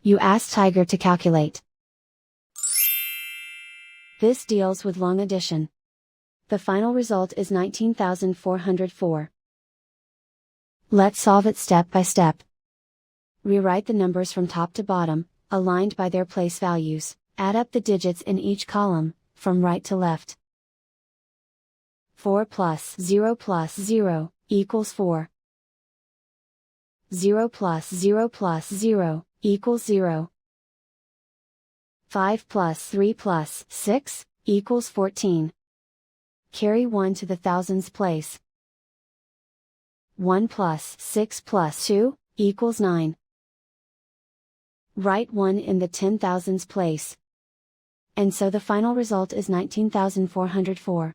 You ask Tiger to calculate. This deals with long addition. The final result is 19,404. Let's solve it step by step. Rewrite the numbers from top to bottom, aligned by their place values. Add up the digits in each column, from right to left. 4 plus 0 plus 0, equals 4. 0 plus 0 equals 0. 5 plus 3 plus 6, equals 14. Carry 1 to the thousands place. 1 plus 6 plus 2, equals 9. Write 1 in the 10,000s place. And so the final result is 19,404.